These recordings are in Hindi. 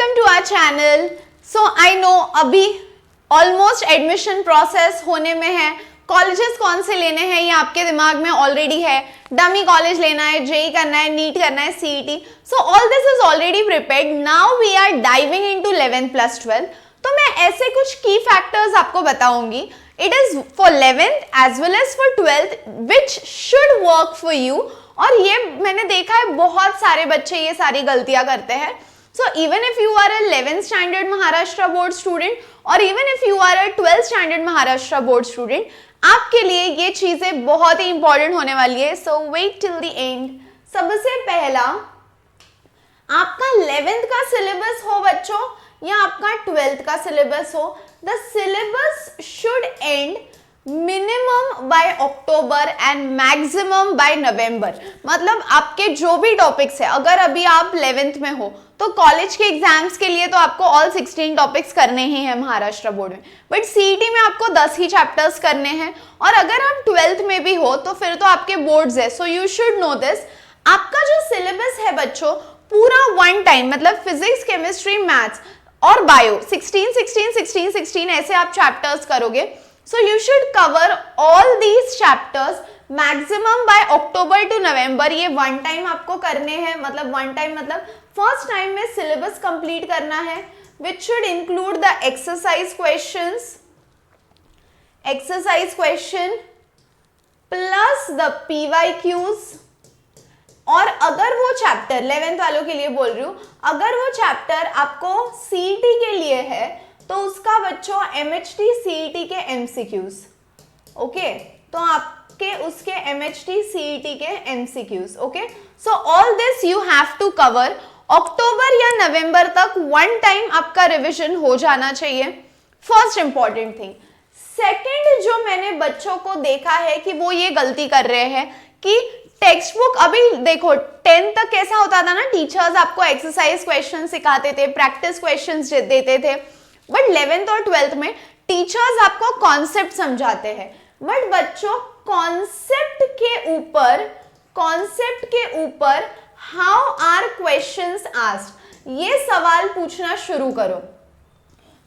Welcome to our channel. So I know अभी ऑलमोस्ट एडमिशन प्रोसेस होने में है। कॉलेजेस कौन से लेने हैं ये आपके दिमाग में ऑलरेडी है। डमी कॉलेज लेना है, जेई करना है, नीट करना है, CET. So all this is already prepared. Now we are diving into 11th plus 12। तो मैं ऐसे कुछ की फैक्टर्स आपको बताऊंगी। It is for 11th as well as for 12th which should work for you. और ये मैंने देखा है बहुत सारे बच्चे ये सारी गलतियां करते हैं। So even if you are a 11th standard Maharashtra board student और even if you are a 12th standard Maharashtra board student, आपके लिए ये चीजें बहुत ही इंपॉर्टेंट होने वाली है। So wait till the end। सबसे पहला, आपका 11th का सिलेबस हो बच्चों या आपका 12th का सिलेबस हो, the syllabus should end minimum by October and maximum by November. मतलब आपके जो भी टॉपिक्स है, अगर अभी आप 11th में हो तो कॉलेज के एग्जाम्स के लिए तो आपको ऑल 16 टॉपिक्स करने ही हैं महाराष्ट्र बोर्ड में, बट सीईटी में आपको 10 ही चैप्टर्स करने हैं। और अगर आप 12th में भी हो तो फिर तो आपके बोर्ड्स है। So you should no this. आपका जो सिलेबस है बच्चों पूरा वन टाइम, मतलब फिजिक्स, केमिस्ट्री, मैथ्स और बायो 16 16 16 16 ऐसे आप चैप्टर्स करोगे। So you should cover all these chapters maximum by October to November। ये वन टाइम आपको करने हैं, मतलब वन टाइम मतलब फर्स्ट टाइम में सिलेबस कंप्लीट करना है, which should include the exercise question plus the PYQs। और अगर वो चैप्टर 11th वालों के लिए बोल रही हूँ, अगर वो चैप्टर आपको सीईटी के लिए है तो उसका बच्चों MHT CET के MCQs, ओके, तो आपके उसके MHT CET के MCQs, okay. So all this you have to cover. अक्टूबर या नवंबर तक वन टाइम आपका रिवीजन हो जाना चाहिए। First important thing. सेकंड, जो मैंने बच्चों को देखा है कि वो ये गलती कर रहे हैं कि टेक्स्ट बुक, अभी देखो 10th तक कैसा होता था ना, टीचर्स आपको एक्सरसाइज क्वेश्चन सिखाते थे, प्रैक्टिस क्वेश्चंस देते थे, बट 11th और 12th में टीचर्स आपको कॉन्सेप्ट समझाते हैं। बट बच्चों कॉन्सेप्ट के ऊपर हाउ आर क्वेश्चंस आस्क्ड, ये सवाल पूछना शुरू करो।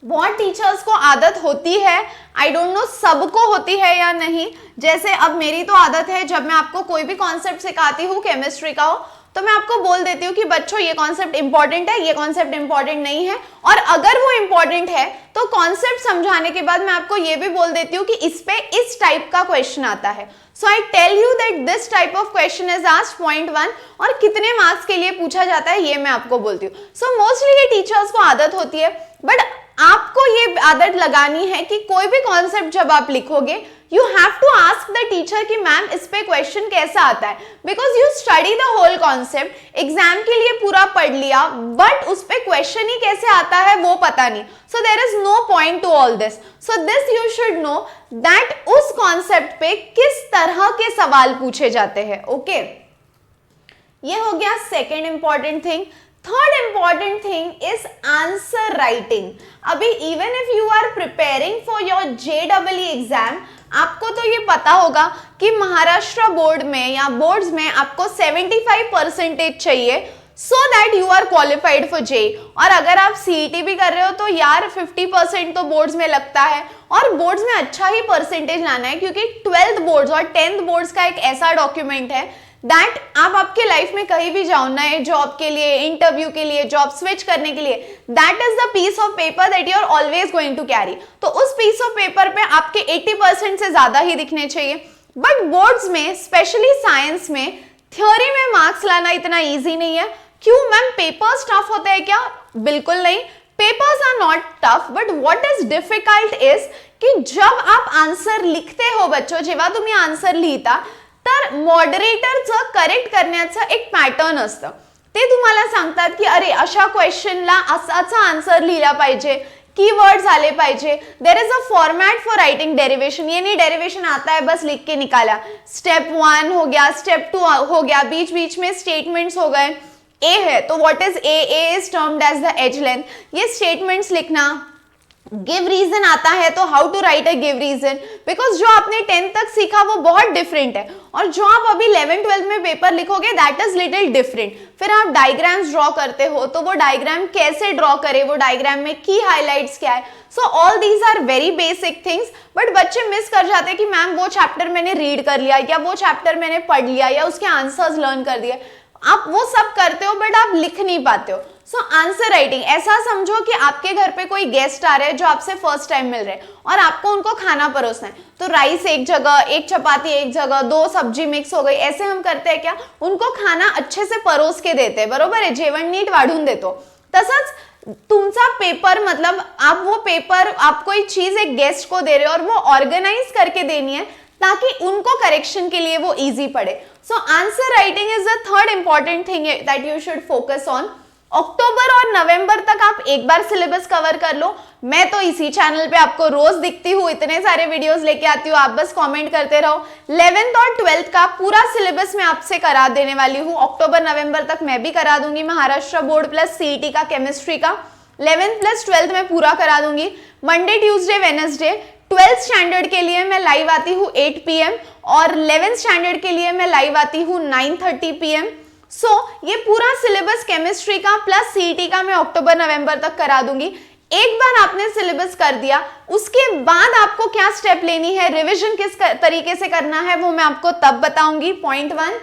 बहुत टीचर्स को आदत होती है, आई डोंट नो सबको होती है या नहीं। जैसे अब मेरी तो आदत है, जब मैं आपको कोई भी कॉन्सेप्ट सिखाती हूँ केमिस्ट्री का हो तो मैं आपको बोल देती हूँ कि बच्चों ये कॉन्सेप्ट इंपॉर्टेंट है, ये कॉन्सेप्ट इंपॉर्टेंट नहीं है। और अगर वो इंपॉर्टेंट है तो कॉन्सेप्ट समझाने के बाद मैं आपको ये भी बोल देती हूँ कि इस पे इस टाइप का क्वेश्चन आता है। So I tell you that this type of question is asked point 1 और कितने मार्क्स के लिए पूछा जाता है ये मैं आपको बोलती हूँ। सो मोस्टली ये टीचर्स को आदत होती है, बट आपको ये आदत लगानी है कि कोई भी कॉन्सेप्ट जब आप लिखोगे you have to ask the teacher कि मैम इस पे क्वेश्चन कैसा आता है, because you study the whole concept, exam के लिए पूरा पढ़ लिया, बट उस पे क्वेश्चन ही कैसे आता है वो पता नहीं। So there is no point to all this. So this you should know that उस कॉन्सेप्ट पे किस तरह के सवाल पूछे जाते हैं, ओके। ये हो गया second important thing. Third important thing is answer writing. अभी even if you are preparing for your JEE exam, आपको तो ये पता होगा कि महाराष्ट्र बोर्ड में या बोर्ड्स में आपको 75% चाहिए so that you are qualified for JEE। और अगर आप सीईटी भी कर रहे हो तो यार 50% तो बोर्ड्स में लगता है, और बोर्ड्स में अच्छा ही परसेंटेज लाना है, क्योंकि 12th बोर्ड्स और 10th बोर्ड्स का एक ऐसा डॉक्यूमेंट है दैट आप आपके लाइफ में कहीं भी जाओ, नए जॉब के लिए, इंटरव्यू के लिए, जॉब स्विच करने के लिए, that is the piece of paper that you are always going to carry. तो उस पीस ऑफ पेपर पे आपके 80% से ज्यादा ही दिखने चाहिए। बट बोर्ड्स में, स्पेशली साइंस में, थ्योरी में मार्क्स लाना इतना ईजी नहीं है। क्यों मैम, पेपर्स टफ होते हैं क्या? बिल्कुल नहीं, papers are not tough, but what is difficult is कि जब आप आंसर लिखते हो बच्चों, जेव्हा तुम्ही आंसर लिहिता तर मॉडरेटरचं करेक्ट करण्याचं एक पॅटर्न असतं। ते तुम्हाला सांगतात की अरे अशा क्वेश्चनला असाचा आन्सर लिहिला पाहिजे, कीवर्ड्स आले पाहिजे, there is a format for writing derivation. ये नहीं डेरिवेशन आता है बस लिख के निकाला, स्टेप 1 हो गया, स्टेप 2 हो गया, बीच बीच में स्टेटमेंट्स हो गए। ए है तो what is A is termed as the as length. ये स्टेटमेंट्स लिखना, गिव रीजन आता है तो how to write a give reason, because जो आपने 10th तक सीखा वो बहुत डिफरेंट है और जो आप अभी 11th-12th में पेपर लिखोगे दैट इज लिटिल डिफरेंट। फिर आप डायग्राम्स ड्रॉ करते हो तो वो डायग्राम कैसे ड्रॉ करे, वो डायग्राम में की हाईलाइट्स क्या है। So all these are very basic things, but बच्चे मिस कर जाते हैं कि मैम वो चैप्टर मैंने रीड कर लिया या वो चैप्टर मैंने पढ़ लिया या उसके आंसर्स लर्न कर दिए। आप वो सब करते हो बट आप लिख नहीं पाते हो। सो आंसर राइटिंग ऐसा समझो कि आपके घर पे कोई गेस्ट आ रहे हैं जो आपसे फर्स्ट टाइम मिल रहे हैं और आपको उनको खाना परोसना है, तो राइस एक जगह, एक चपाती एक जगह, 2 सब्जी मिक्स हो गई, ऐसे हम करते हैं क्या, उनको खाना अच्छे से परोस के देते हैं, बरोबर आहे, जेवण नीट वाढून देतो। तसंच तुमचा पेपर, मतलब आप वो पेपर, आप कोई चीज एक गेस्ट को दे रहे हो और वो ऑर्गेनाइज करके देनी है ताकि उनको करेक्शन के लिए वो इजी पड़े। So answer writing is the third important thing that you should focus on. अक्टूबर और नवंबर तक आप एक बार सिलेबस कवर कर लो। मैं तो इसी चैनल पे आपको रोज दिखती हूँ, इतने सारे वीडियोस लेके आती हूँ, आप बस कमेंट करते रहो। 11th और 12th का पूरा सिलेबस मैं आपसे करा देने वाली हूँ। अक्टूबर नवंबर तक मैं भी करा दूंगी महाराष्ट्र बोर्ड प्लस सीईटी का केमिस्ट्री का। 11th प्लस 12th में पूरा करा दूंगी। Monday, Tuesday, Wednesday 12th standard के लिए मैं लाइव आती हूँ 8 PM और 11th स्टैंडर्ड के लिए मैं लाइव आती हूँ 9:30 PM। सो ये पूरा सिलेबस केमिस्ट्री का प्लस सीईटी का मैं अक्टूबर नवंबर तक करा दूंगी। एक बार आपने सिलेबस कर दिया, उसके बाद आपको क्या स्टेप लेनी है, रिवीजन किस तरीके से करना है, वो मैं आपको तब बताऊंगी। पॉइंट 1।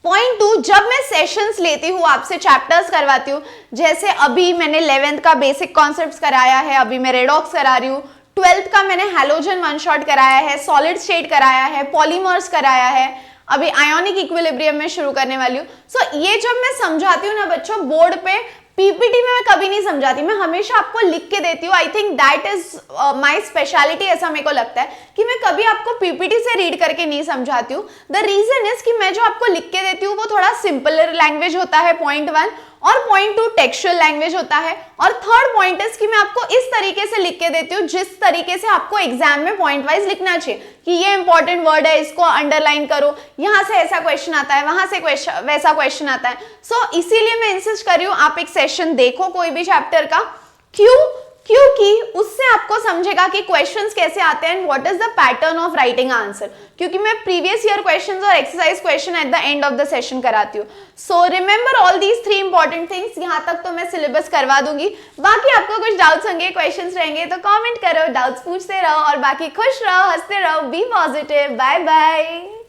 पॉइंट 2, जब मैं सेशंस लेती हूँ, आपसे चैप्टर्स करवाती हूँ, जैसे अभी मैंने 11th का बेसिक कॉन्सेप्ट्स कराया है, अभी मैं रेडॉक्स करा रही हूँ। 12th का मैंने हैलोजन वन शॉट कराया है, सॉलिड स्टेट कराया है, पॉलीमर्स कराया है, अभी आयोनिक इक्विलिब्रियम में शुरू करने वाली हूँ। सो ये जब मैं समझाती हूँ ना बच्चों बोर्ड पे, पीपीटी में मैं कभी नहीं समझाती, मैं हमेशा आपको लिख के देती हूँ। I think that is my speciality, ऐसा मेरे को लगता है कि मैं कभी आपको पीपीटी से रीड करके नहीं समझाती हूँ। द रीजन इज कि मैं जो आपको लिख के देती हूँ वो थोड़ा सिंपलर लैंग्वेज होता है, पॉइंट 1, और पॉइंट 2 टेक्सचुअल लैंग्वेज होता है, और थर्ड पॉइंट इज कि मैं आपको इस तरीके से लिख के देती हूँ जिस तरीके से आपको एग्जाम में पॉइंट वाइज लिखना चाहिए कि ये इंपॉर्टेंट वर्ड है, इसको अंडरलाइन करो, यहाँ से ऐसा क्वेश्चन आता है, वहां से वैसा क्वेश्चन आता है। सो इसीलिए मैं इंसिस्ट कर रही हूँ आप एक सेशन देखो कोई भी चैप्टर का। क्यों? क्योंकि उससे आपको समझेगा कि क्वेश्चंस कैसे आते हैं and what is the pattern of writing answer, क्योंकि मैं प्रीवियस ईयर क्वेश्चंस और exercise question at the end of the session कराती हूँ। So remember all these 3 important things. यहाँ तक तो मैं सिलेबस करवा दूंगी, बाकी आपको कुछ डाउट्स होंगे, क्वेश्चंस रहेंगे तो कमेंट करो, डाउट्स पूछते रहो, और बाकी खुश रहो, हंसते रहो, बी पॉजिटिव। Bye bye.